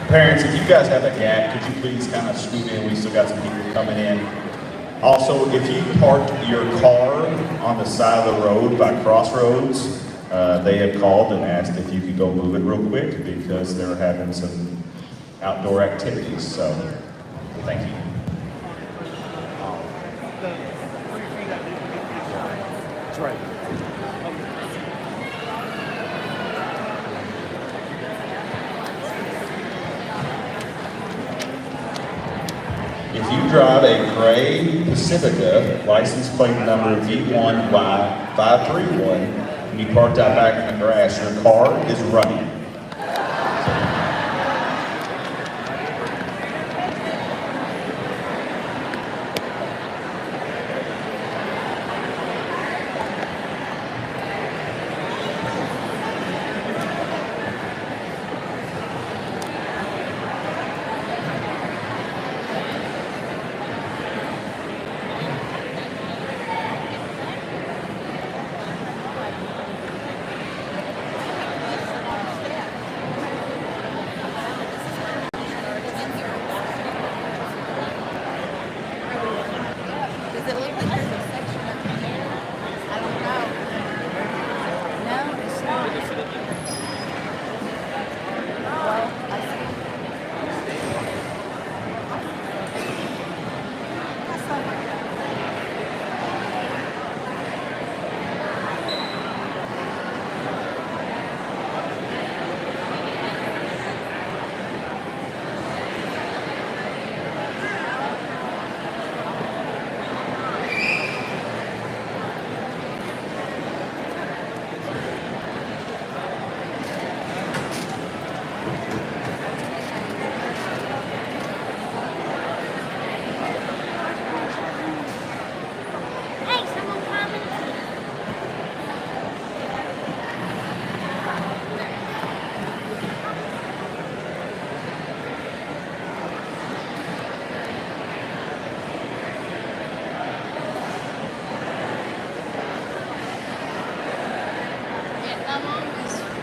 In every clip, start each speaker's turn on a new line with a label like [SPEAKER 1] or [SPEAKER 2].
[SPEAKER 1] Parents, if you guys have a gap, could you please kind of scoot in? We still got some people coming in. Also, if you parked your car on the side of the road by Crossroads, they have called and asked if you could go move it real quick because they're having some outdoor activities. So, thank you.
[SPEAKER 2] That's right.
[SPEAKER 1] If you drive a gray Pacifica, license plate number V1Y531, and you parked out back in the grass, your car is running.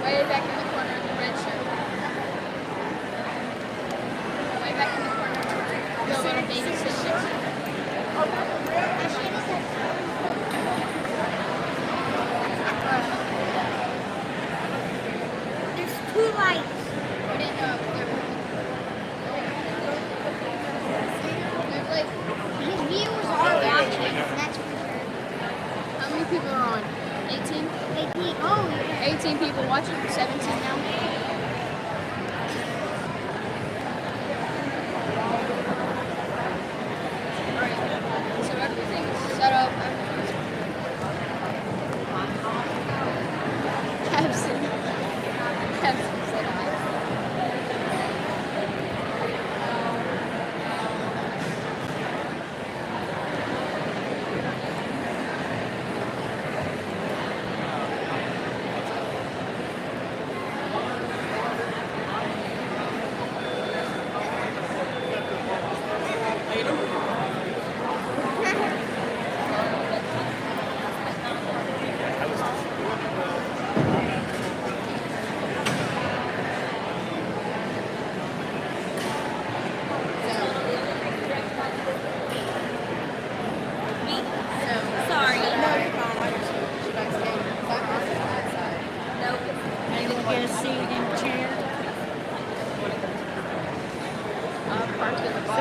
[SPEAKER 3] Way back in the corner in the red shirt. Way back in the corner. The little baby sister.
[SPEAKER 4] There's two lights.
[SPEAKER 3] I didn't know there's like,
[SPEAKER 4] His viewers are watching, that's for sure.
[SPEAKER 3] how many people are on? 18?
[SPEAKER 4] 18. Oh, yeah.
[SPEAKER 3] 18 people watching, 17 now. Alright, so everything's set up. Capson set up.
[SPEAKER 4] Sorry. No, you're fine. Nope. I didn't get a seat in the chair.
[SPEAKER 3] Parked in the box.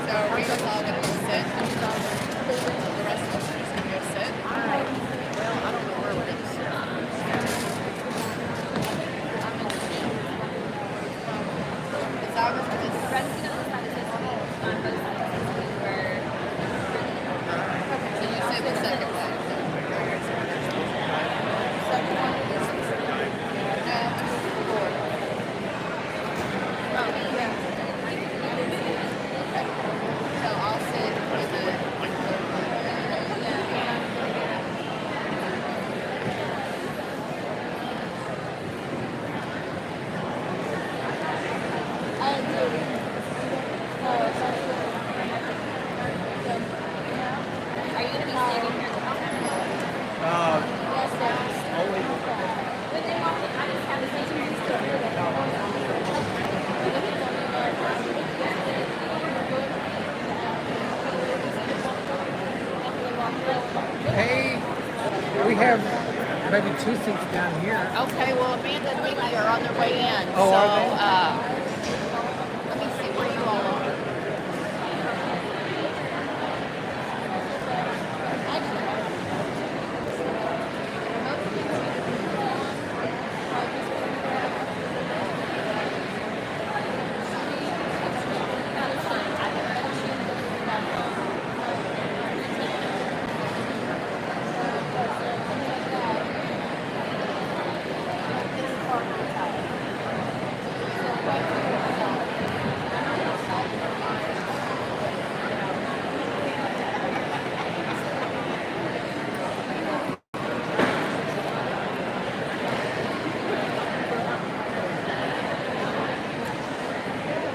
[SPEAKER 5] So are we just all gonna go sit? The rest of us are just gonna go sit? Well, I don't know where we're gonna sit. Is that what this? So you sit the second one. Second one is four. Oh, yeah. Okay. So I'll sit with the
[SPEAKER 2] have maybe 2 seats down here.
[SPEAKER 5] Okay, well, Amanda and Mickey are on their way in.
[SPEAKER 2] Oh,
[SPEAKER 5] so,
[SPEAKER 2] are they?
[SPEAKER 5] Let me see where you all are.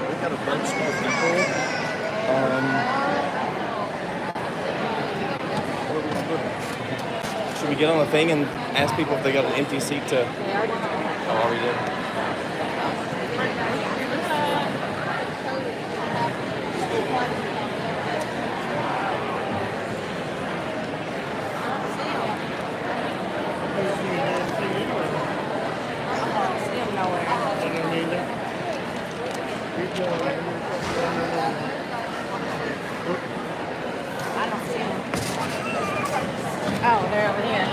[SPEAKER 6] We've got a bunch more people. What are we gonna do? Should we get on the thing and ask people if they got an empty seat to? Oh, already did.
[SPEAKER 4] Oh, they're over here.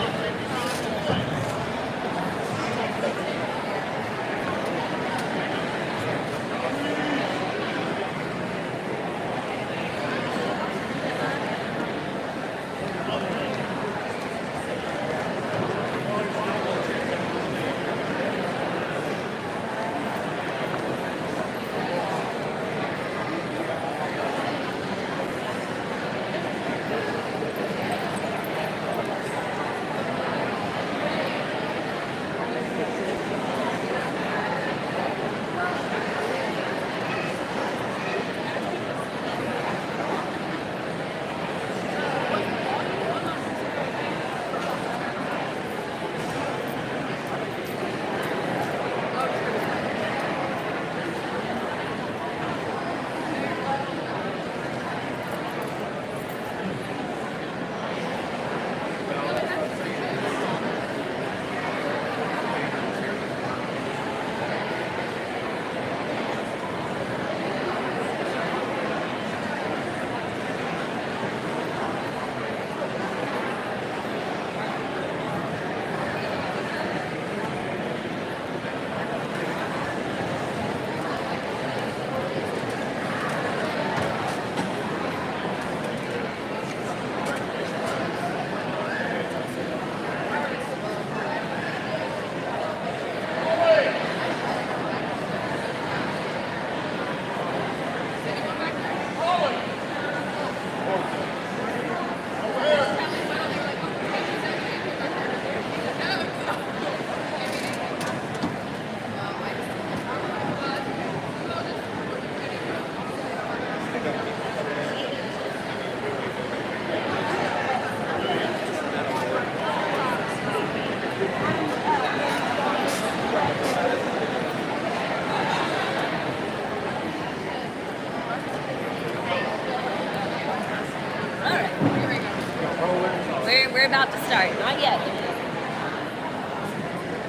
[SPEAKER 4] We're about to start. Not yet.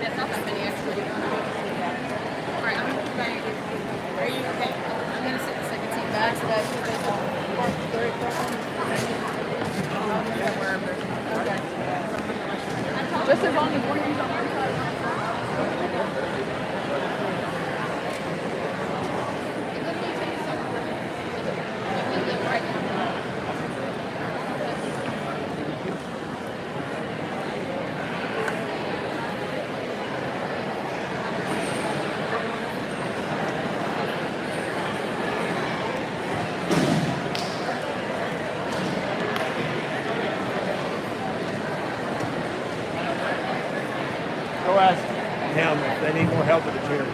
[SPEAKER 5] That's not that many, actually. All right, I'm going to... Are you okay? I'm going to sit the second seat back so that you guys don't park very close. Just as long as one of you's on one side.
[SPEAKER 2] Go ask him if they need more help with the chair.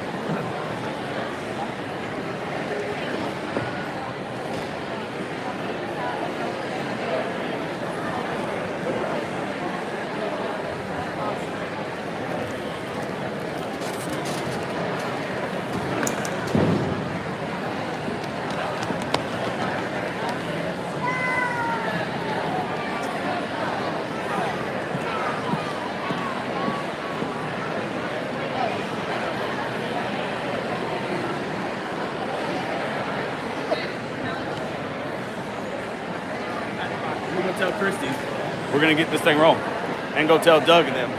[SPEAKER 6] we're gonna get this thing rolling and go tell Doug and them.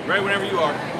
[SPEAKER 6] Right whenever you are.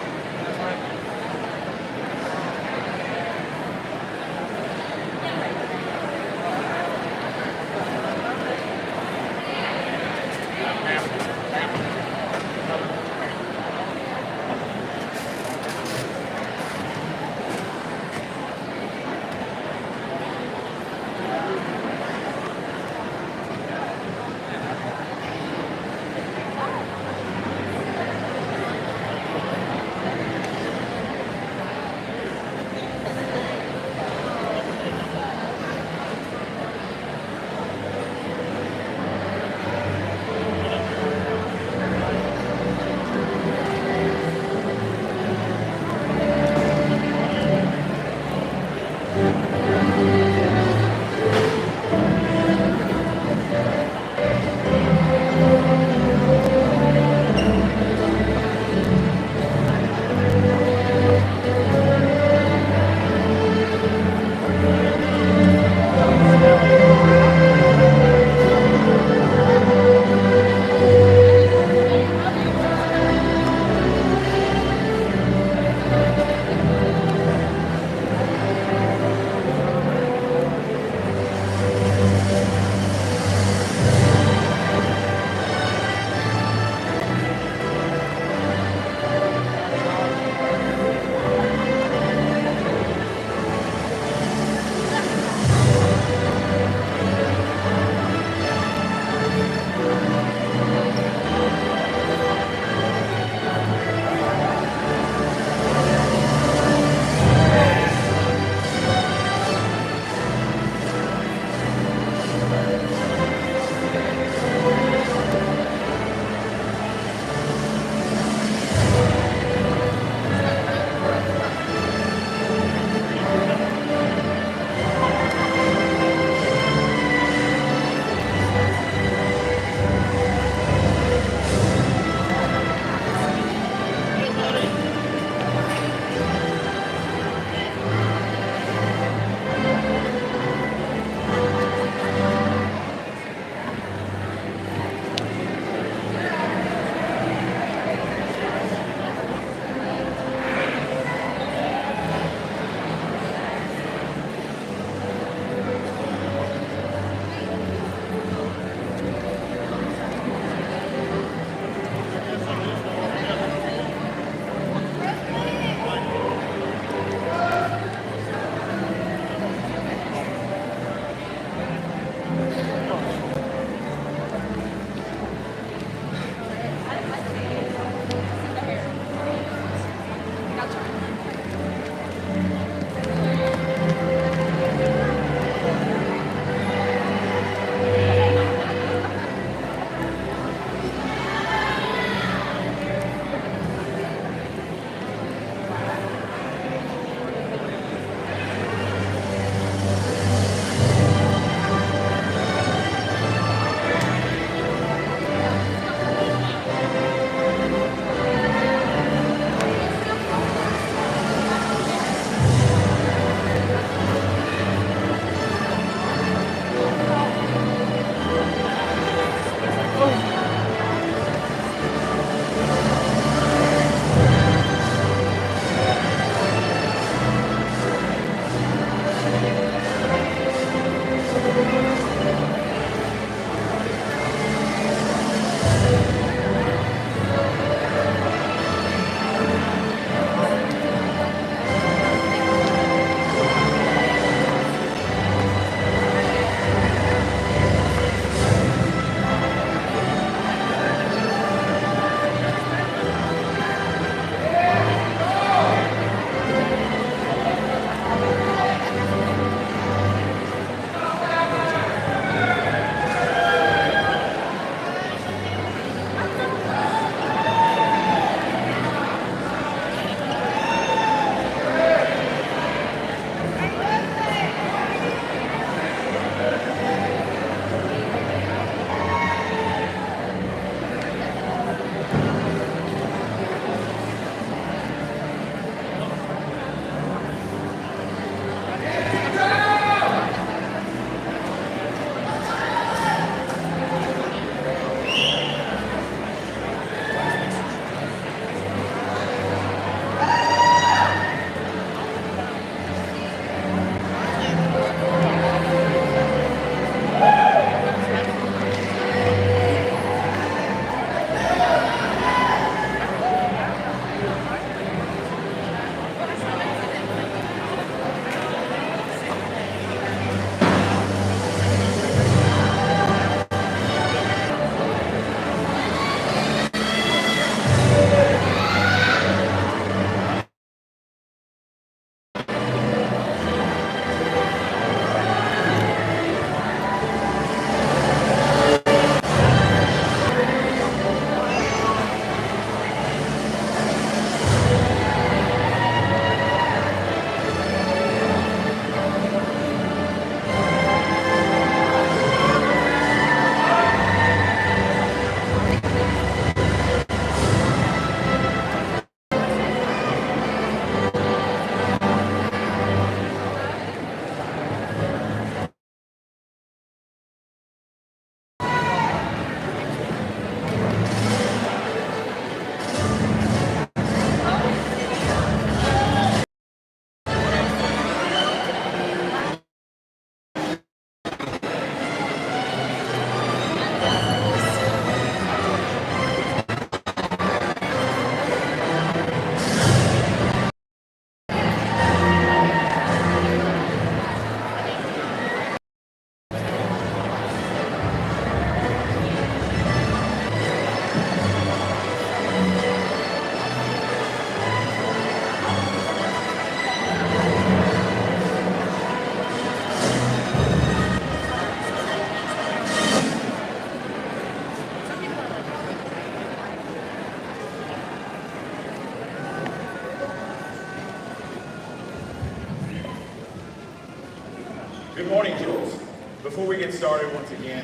[SPEAKER 1] Good morning, Jules. Before we get started, once again,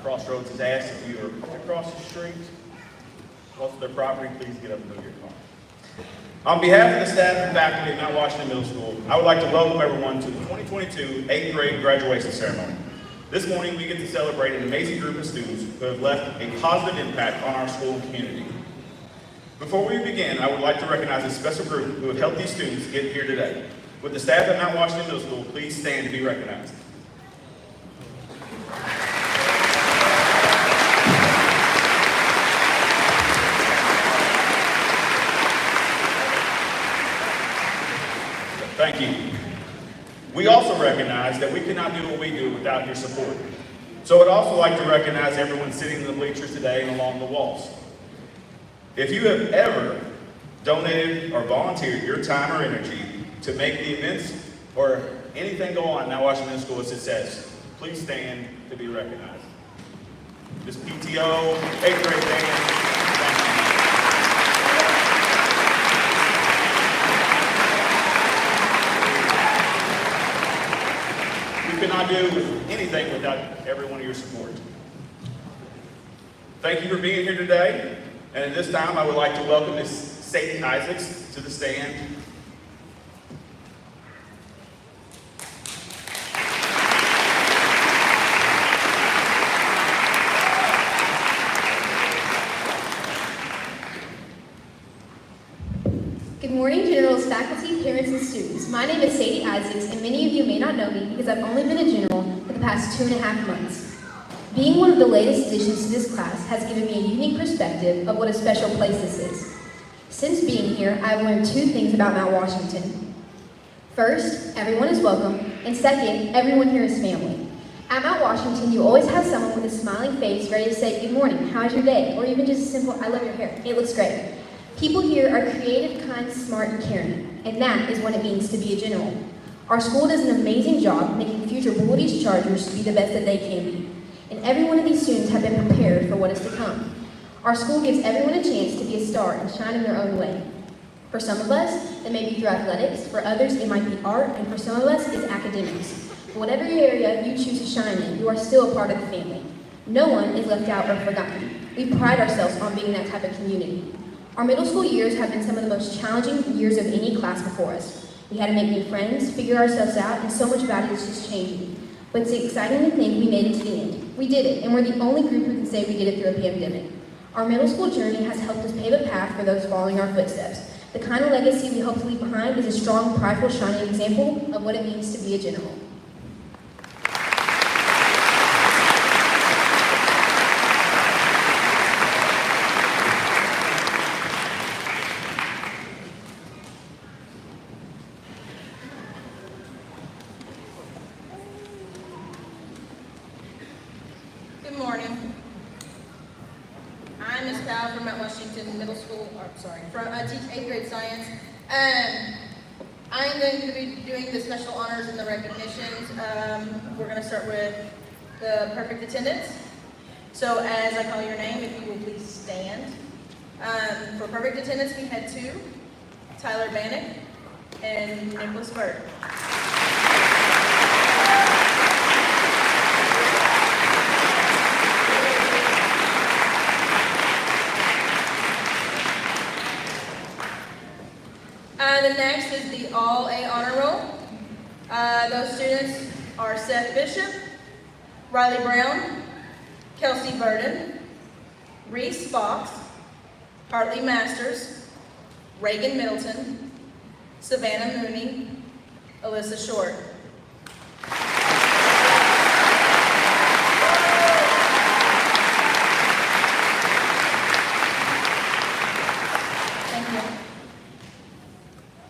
[SPEAKER 1] Crossroads has asked if you are to cross the street, cross their property, please get up and move your car. On behalf of the staff and faculty at Mount Washington Middle School, I would like to welcome everyone to the 2022 8th grade graduation ceremony. This morning, we get to celebrate an amazing group of students who have left a positive impact on our school and community. Before we begin, I would like to recognize a special group who have helped these students get here today. Would the staff at Mount Washington Middle School please stand to be recognized? Thank you. We also recognize that we cannot do what we do without your support. So I'd also like to recognize everyone sitting in the bleachers today and along the walls. If you have ever donated or volunteered your time or energy to make the events or anything go on in Mount Washington Middle School a success, please stand to be recognized. This PTO, 8th grade band, thank you. We cannot do anything without every one of your support. Thank you for being here today. And at this time, I would like to welcome Ms. Sadie Isaacs to the stand.
[SPEAKER 7] Good morning, generals, faculty, parents, and students. My name is Sadie Isaacs, and many of you may not know me because I've only been a general for the past 2.5 months. Being one of the latest additions to this class has given me a unique perspective of what a special place this is. Since being here, I've learned 2 things about Mount Washington. First, everyone is welcome, and second, everyone here is family. At Mount Washington, you always have someone with a smiling face ready to say, "Good morning, how's your day?" Or even just a simple, "I love your hair, it looks great." People here are creative, kind, smart, and caring, and that is what it means to be a general. Our school does an amazing job making future Bull East Chargers be the best that they can be, and every one of these students have been prepared for what is to come. Our school gives everyone a chance to be a star and shine in their own way. For some of us, it may be through athletics, for others it might be art, and for some of us it's academics. But whatever your area you choose to shine in, you are still a part of the family. No one is left out or forgotten. We pride ourselves on being that type of community. Our middle school years have been some of the most challenging years of any class before us. We had to make new friends, figure ourselves out, and so much about it is just changing. But it's exciting to think we made it to the end. We did it, and we're the only group who can say we did it through a pandemic. Our middle school journey has helped us pave a path for those following our footsteps. The kind of legacy we hope to leave behind is a strong, prideful, shining example of what it means to be a general.
[SPEAKER 5] Good morning. I'm Ms. Powell from Mount Washington Middle School, I teach 8th grade science. I'm going to be doing the special honors and the recognitions. We're going to start with the perfect attendance. So as I call your name, if you will please stand. For perfect attendance, we had 2, Tyler Bannock and Nicholas Bird. The next is the All A Honor Roll. Those students are Seth Bishop, Riley Brown, Kelsey Burden, Reese Fox, Hartley Masters, Reagan Middleton, Savannah Mooney, Alyssa Short. Thank you.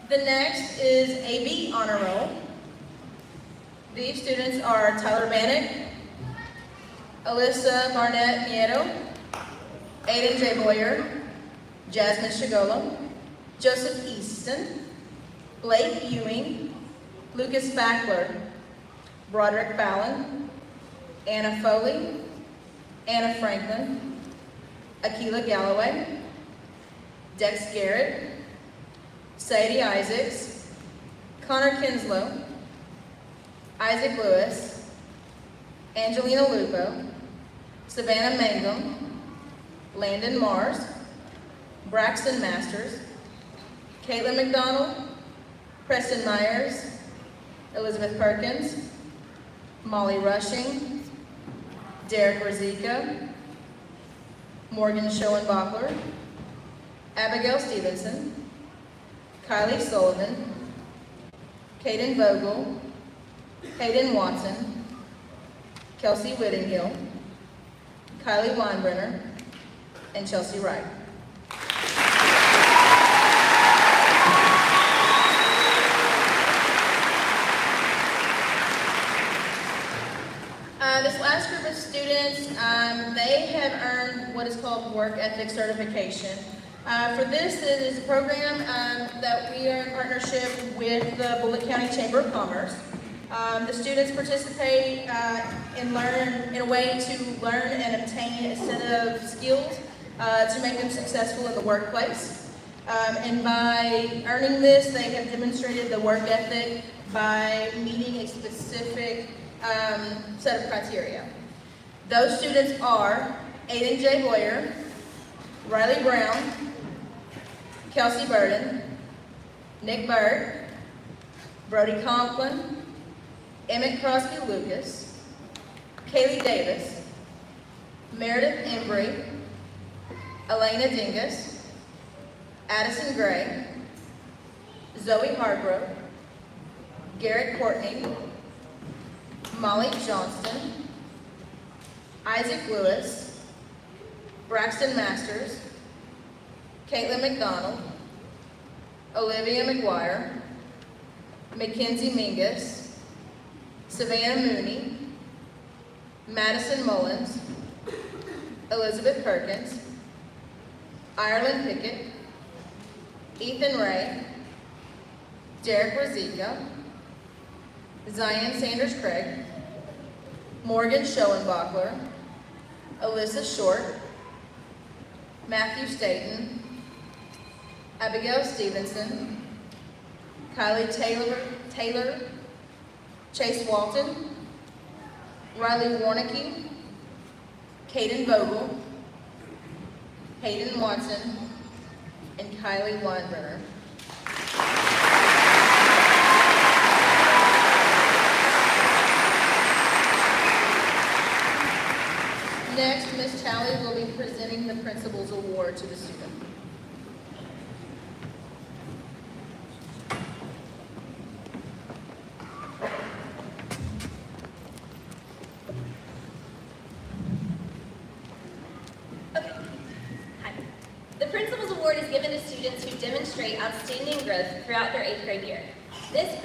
[SPEAKER 5] The next is AB Honor Roll. These students are Tyler Bannock, Alyssa Barnett Nieto, Aiden J. Boyer, Jasmine Shigolo, Joseph Easton, Blake Ewing, Lucas Backler, Broderick Fallon, Anna Foley, Anna Franklin, Akila Galloway, Dex Garrett, Sadie Isaacs, Connor Kinslow, Isaac Lewis, Angelina Lupo, Savannah Mangum, Landon Mars, Braxton Masters, Caitlin McDonald, Preston Myers, Elizabeth Perkins, Molly Rushing, Derek Rosica, Morgan Schoenbachler, Abigail Stevenson, Kylie Sullivan, Caden Vogel, Hayden Watson, Kelsey Whittingill, Kylie Weinbrenner, and Chelsea Wright. This last group of students, they have earned what is called Work Ethic Certification. For this, it is a program that we are in partnership with the Bullitt County Chamber of Commerce. The students participate and learn in a way to learn and obtain a set of skills to make them successful in the workplace. And by earning this, they have demonstrated the work ethic by meeting a specific set of criteria. Those students are Aiden J. Boyer, Riley Brown, Kelsey Burden, Nick Bird, Brody Conklin, Emmett Crosby Lucas, Kaylee Davis, Meredith Embry, Elena Dingus, Addison Gray, Zoe Hargrove, Garrett Courtney, Molly Johnston, Isaac Lewis, Braxton Masters, Caitlin McDonald, Olivia McGuire, Mackenzie Mingus, Savannah Mooney, Madison Mullins, Elizabeth Perkins, Ireland Pickett, Ethan Ray, Derek Rosica, Zion Sanders Craig, Morgan Schoenbachler, Alyssa Short, Matthew Staten, Abigail Stevenson, Kylie Taylor, Chase Walton, Riley Warnicki, Caden Vogel, Hayden Watson, and Kylie Weinbrenner. Next, Ms. Talley will be presenting the Principal's Award to the student.
[SPEAKER 8] Hi. The Principal's Award is given to students who demonstrate outstanding growth throughout their 8th grade year. This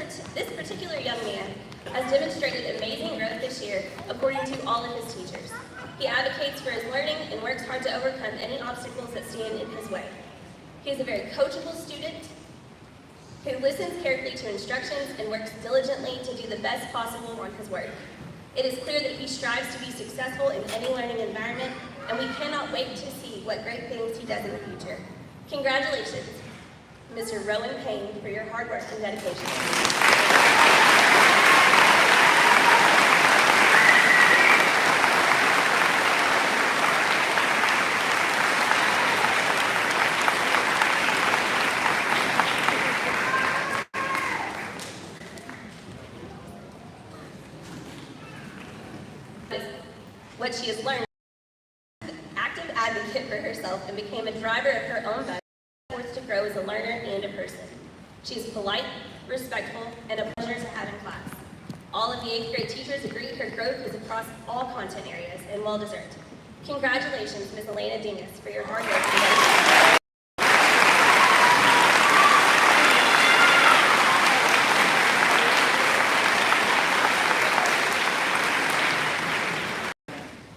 [SPEAKER 8] particular young man has demonstrated amazing growth this year according to all of his teachers. He advocates for his learning and works hard to overcome any obstacles that stand in his way. He is a very coachable student who listens carefully to instructions and works diligently to do the best possible on his work. It is clear that he strives to be successful in any learning environment, and we cannot wait to see what great things he does in the future. Congratulations, Mr. Rowan Payne, for your hard work and dedication. What she has learned, an active advocate for herself and became a driver of her own bus, forced to grow as a learner and a person. She is polite, respectful, and a pleasure to have in class. All of the 8th grade teachers agree her growth is across all content areas and well-deserved. Congratulations, Ms. Elena Dingus, for your hard work and dedication.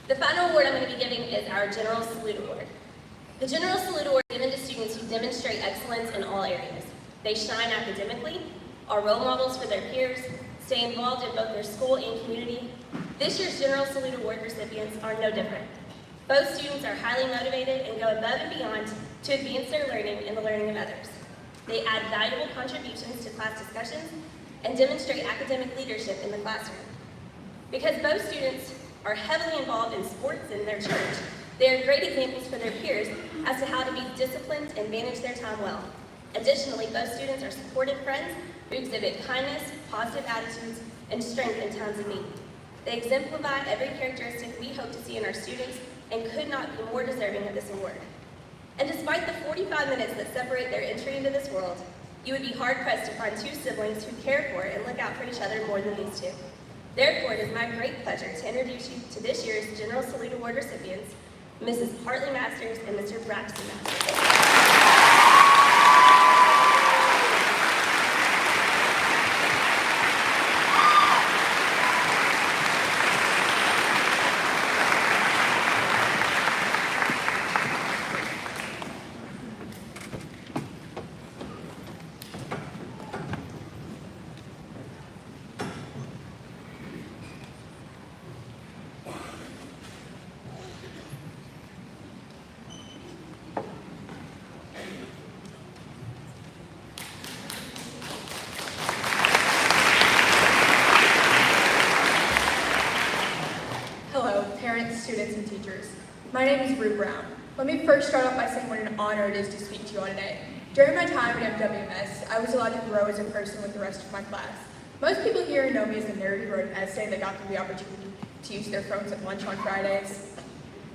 [SPEAKER 8] The final award I'm going to be giving is our General Salute Award. The General Salute Award is given to students who demonstrate excellence in all areas. They shine academically, are role models for their peers, stay involved in both their school and community. This year's General Salute Award recipients are no different. Both students are highly motivated and go above and beyond to advance their learning and the learning of others. They add valuable contributions to class discussions and demonstrate academic leadership in the classroom. Because both students are heavily involved in sports in their church, they are great examples for their peers as to how to be disciplined and manage their time well. Additionally, both students are supportive friends who exhibit kindness, positive attitudes, and strength in times of need. They exemplify every characteristic we hope to see in our students and could not be more deserving of this award. And despite the 45 minutes that separate their entry into this world, you would be hard-pressed to find two siblings who care for and look out for each other more than these two. Therefore, it is my great pleasure to introduce you to this year's General Salute Award recipients, Mrs. Hartley Masters and Mr. Braxton Masters.
[SPEAKER 9] Hello, parents, students, and teachers. My name is Rue Brown. Let me first start off by saying what an honor it is to speak to you all today. During my time at MWS, I was allowed to grow as a person with the rest of my class. Most people here know me as the nerd who wrote an essay that got them the opportunity to use their phones at lunch on Fridays.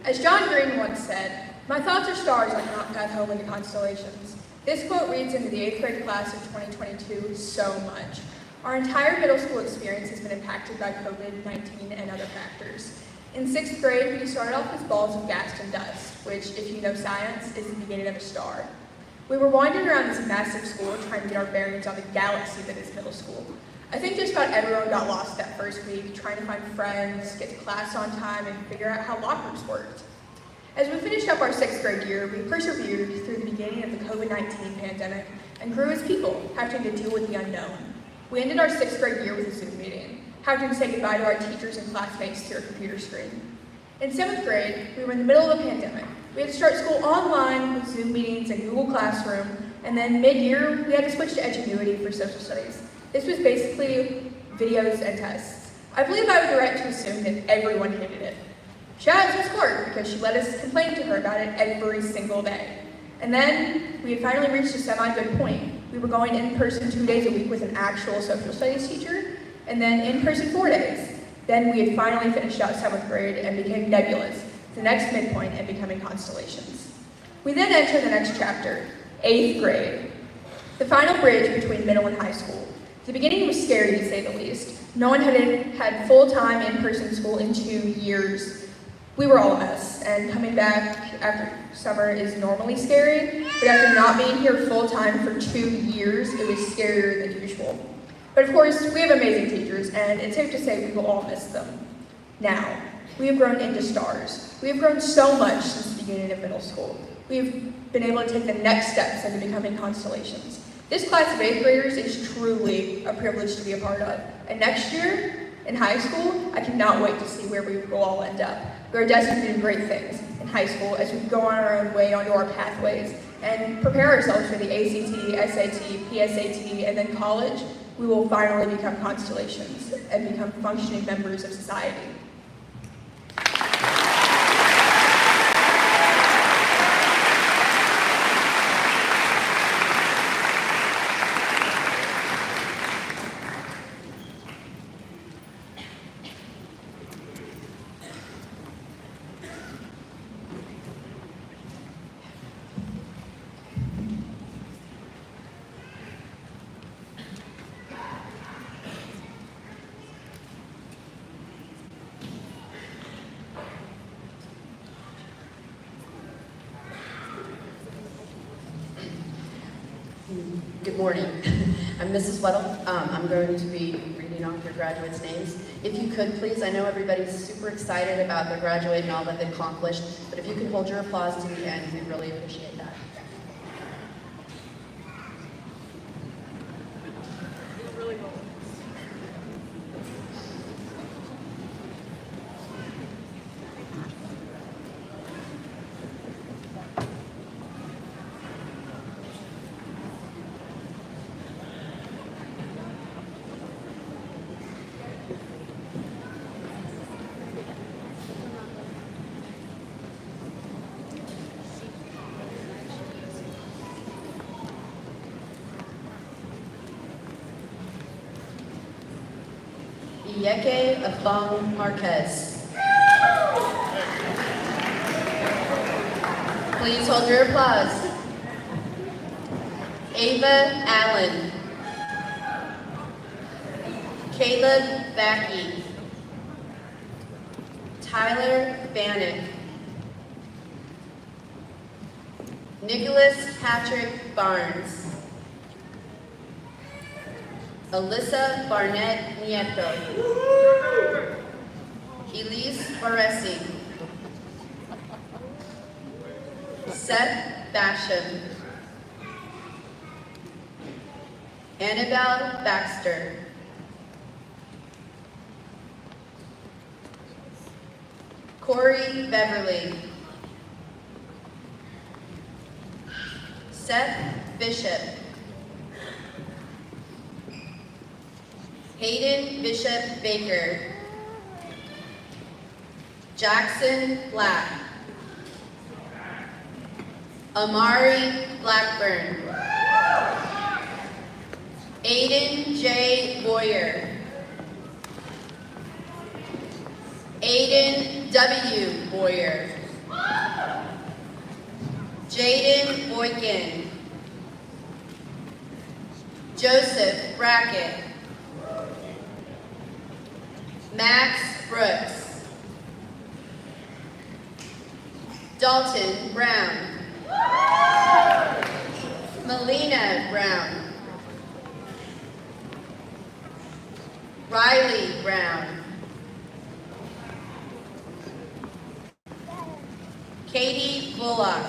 [SPEAKER 9] As John Green once said, "My thoughts are stars on your path home in the constellations." This quote reads into the 8th grade class of 2022 so much. Our entire middle school experience has been impacted by COVID-19 and other factors. In 6th grade, we started off as balls of gas and dust, which, if you know science, is the beginning of a star. We were wandering around this massive school trying to get our bearings on the galaxy that is middle school. I think just about everyone got lost that first week, trying to find friends, get to class on time, and figure out how lockers worked. As we finished up our 6th grade year, we persevered through the beginning of the COVID-19 pandemic and grew as people, having to deal with the unknown. We ended our 6th grade year with a Zoom meeting, having to say goodbye to our teachers and classmates through a computer screen. In 7th grade, we were in the middle of a pandemic. We had to start school online with Zoom meetings and Google Classroom, and then mid-year, we had to switch to Edgenuity for social studies. This was basically videos and tests. I believe I would be right to assume that everyone hated it. Shout out to Ms. Clark, because she let us complain to her about it every single day. And then, we had finally reached a semi-good point. We were going in person 2 days a week with an actual social studies teacher, and then in person 4 days. Then we had finally finished out 7th grade and became nebulas, the next midpoint and becoming constellations. We then enter the next chapter, 8th grade, the final bridge between middle and high school. The beginning was scary to say the least. No one had full-time in-person school in 2 years. We were all a mess, and coming back after summer is normally scary, but after not being here full-time for 2 years, it was scarier than usual. But of course, we have amazing teachers, and it's safe to say we will all miss them. Now, we have grown into stars. We have grown so much since the beginning of middle school. We have been able to take the next steps into becoming constellations. This class of 8th graders is truly a privilege to be a part of. And next year, in high school, I cannot wait to see where we will all end up. We are destined to do great things in high school as we go on our own way onto our pathways and prepare ourselves for the ACT, SAT, PSAT, and then college. We will finally become constellations and become functioning members of society.
[SPEAKER 10] Good morning. I'm Mrs. Weddle. I'm going to be reading off your graduates' names. If you could, please, I know everybody's super excited about their graduate and all that they've accomplished, but if you could hold your applause to the end, we'd really appreciate that. Iyeke Afong Marquez. Please hold your applause. Ava Allen. Caleb Backey. Tyler Bannock. Nicholas Patrick Barnes. Alyssa Barnett Nieto. Elise Baresi. Seth Basham. Annabelle Baxter. Corey Beverly. Seth Bishop. Hayden Bishop Baker. Jackson Black. Amari Blackburn. Aiden J. Boyer. Aiden W. Boyer. Jaden Boykin. Joseph Brackett. Max Brooks. Dalton Brown. Melina Brown. Riley Brown. Katie Bullock.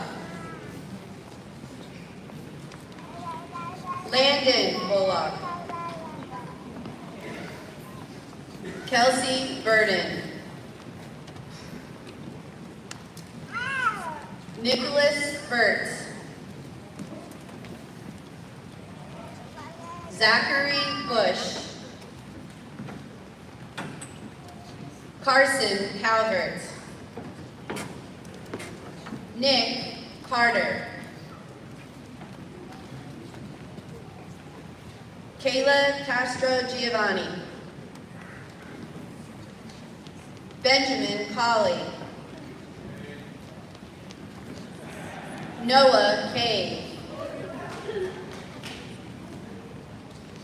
[SPEAKER 10] Landon Bullock. Kelsey Burden. Nicholas Burt. Zachary Bush. Carson Calvert. Nick Carter. Kayla Castro Giovanni. Benjamin Colley. Noah Cave.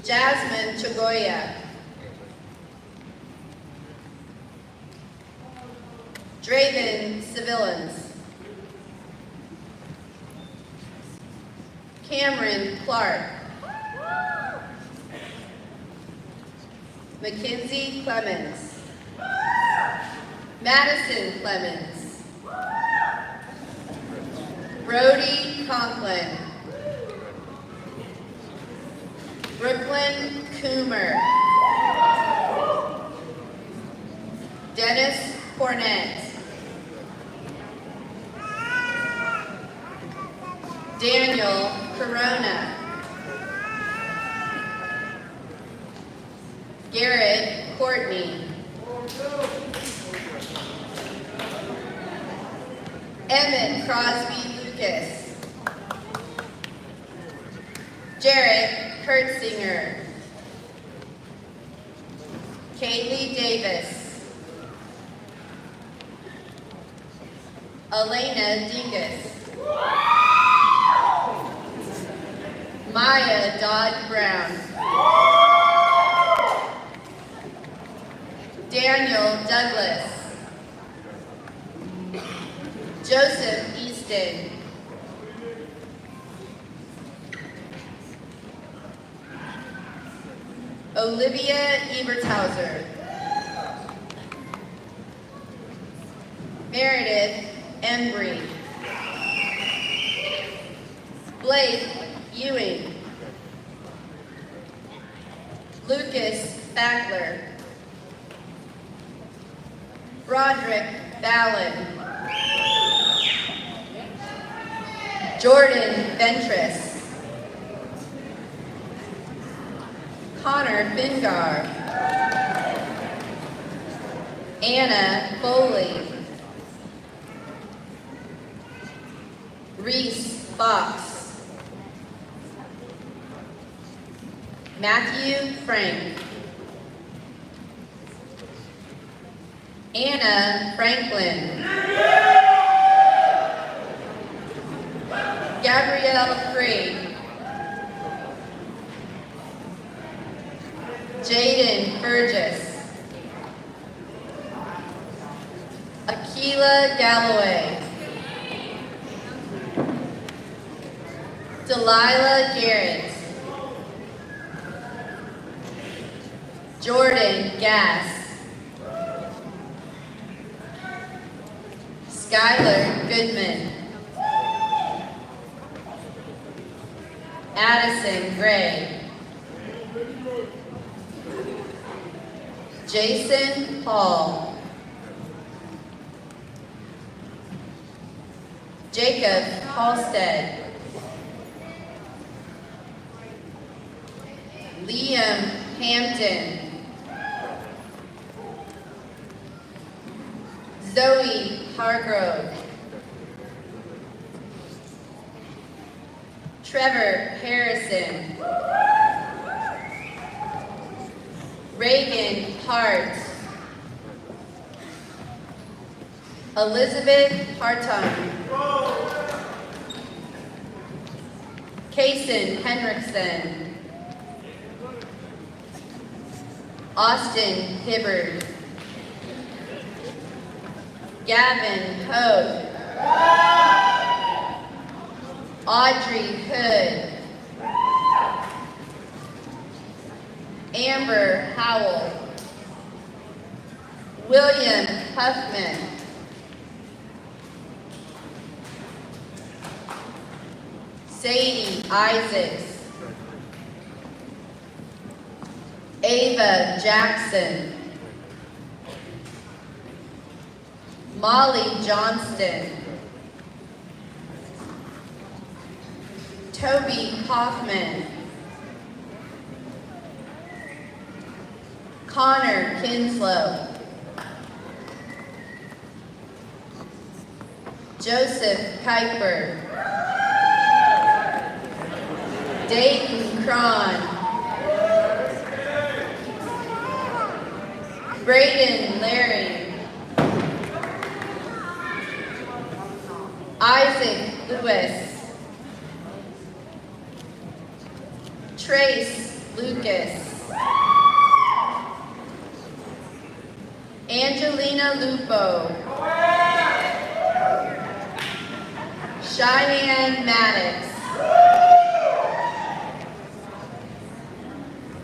[SPEAKER 10] Jasmine Chagoya. Draven Civillans. Cameron Clark. Mackenzie Clemens. Madison Clemens. Brody Conklin. Brooklyn Coomer. Dennis Cornett. Daniel Corona. Garrett Courtney. Emmett Crosby Lucas. Jarrett Kurtzinger. Kaylee Davis. Elena Dingus. Maya Dodd Brown. Daniel Douglas. Joseph Easton. Olivia Eberthauser. Meredith Embry. Blake Ewing. Lucas Backler. Broderick Ballin. Jordan Ventris. Connor Fingar. Anna Foley. Reese Fox. Matthew Frank. Anna Franklin. Gabrielle Free. Jaden Burgess. Akila Galloway. Delilah Garrett. Jordan Gass. Skylar Goodman. Addison Gray. Jason Hall. Jacob Halstead. Liam Hampton. Zoe Hargrove. Trevor Harrison. Reagan Hart. Elizabeth Hartung. Kason Henriksen. Austin Hibbard. Gavin Hogue. Audrey Hood. Amber Howell. William Huffman. Sadie Isaacs. Ava Jackson. Molly Johnston. Toby Hoffman. Connor Kinslow. Joseph Kuiper. Dayton Cron. Braden Larry. Isaac Lewis. Trace Lucas. Angelina Lupo. Cheyenne Maddox.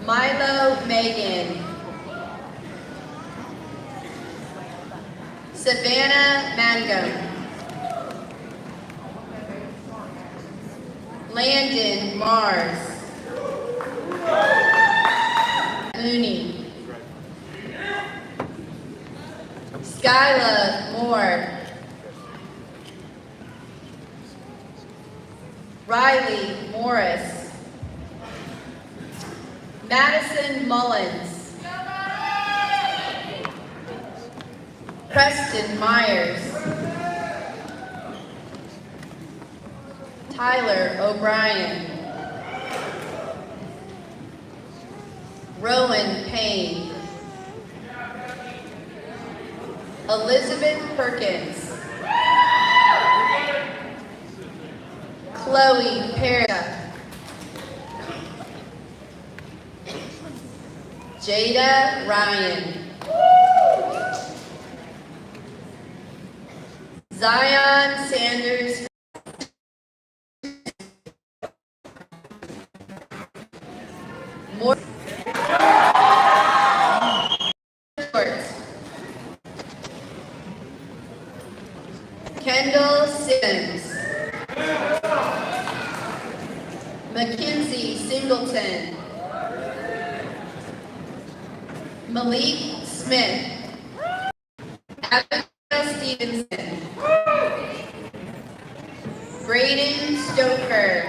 [SPEAKER 10] Milo Megan. Savannah Mangum. Landon Mars. Mooney. Skyla Moore. Riley Morris. Madison Mullins. Preston Myers. Tyler O'Brien. Rowan Payne. Elizabeth Perkins. Chloe Perra. Jada Ryan. Zion Sanders. More Kendall Sims. Mackenzie Singleton. Malik Smith. Abigail Stevenson. Braden Stoker.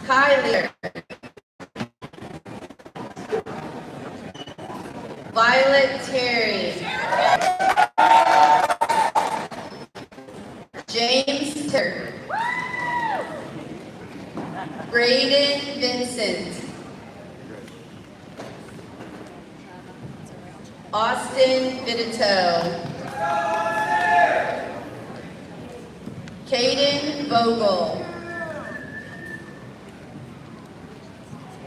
[SPEAKER 10] Kyler. Violet Terry. James Turk. Braden Vincent. Austin Vidito. Caden Vogel.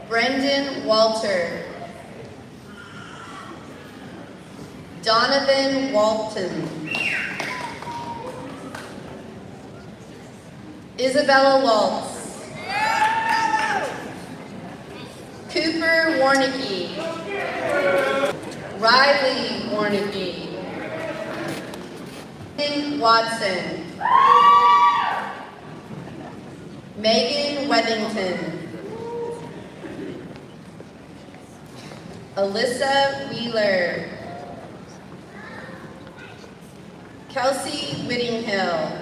[SPEAKER 10] Brendan Walter. Donovan Walton. Isabella Waltz. Cooper Warnicki. Riley Warnicki. Watson. Megan Weddington. Alyssa Wheeler. Kelsey Whittinghill.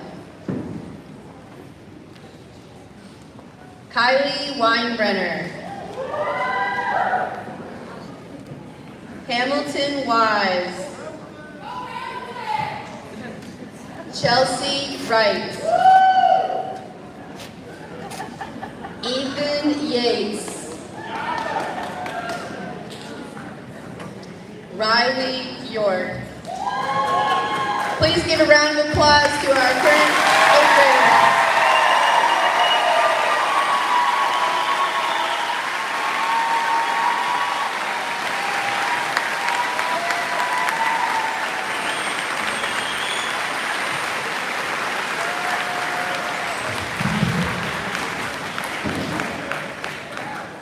[SPEAKER 10] Kylie Weinbrenner. Hamilton Wise. Chelsea Wright. Ethan Yates. Riley York. Please give a round of applause to our current 8th graders.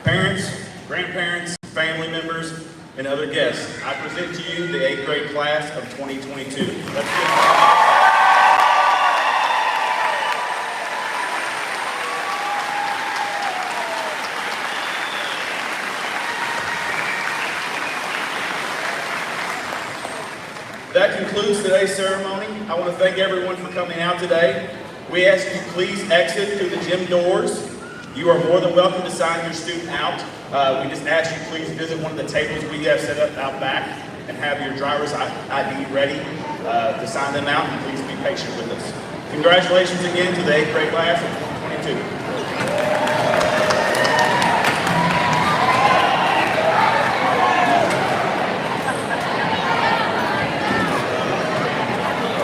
[SPEAKER 1] Parents, grandparents, family members, and other guests, I present to you the 8th grade class of 2022. Let's give That concludes today's ceremony. I want to thank everyone for coming out today. We ask you please exit through the gym doors. You are more than welcome to sign your student out. We just ask you please visit one of the tables we have set up out back and have your driver's ID ready to sign them out, and please be patient with us. Congratulations again to the 8th grade class of 2022.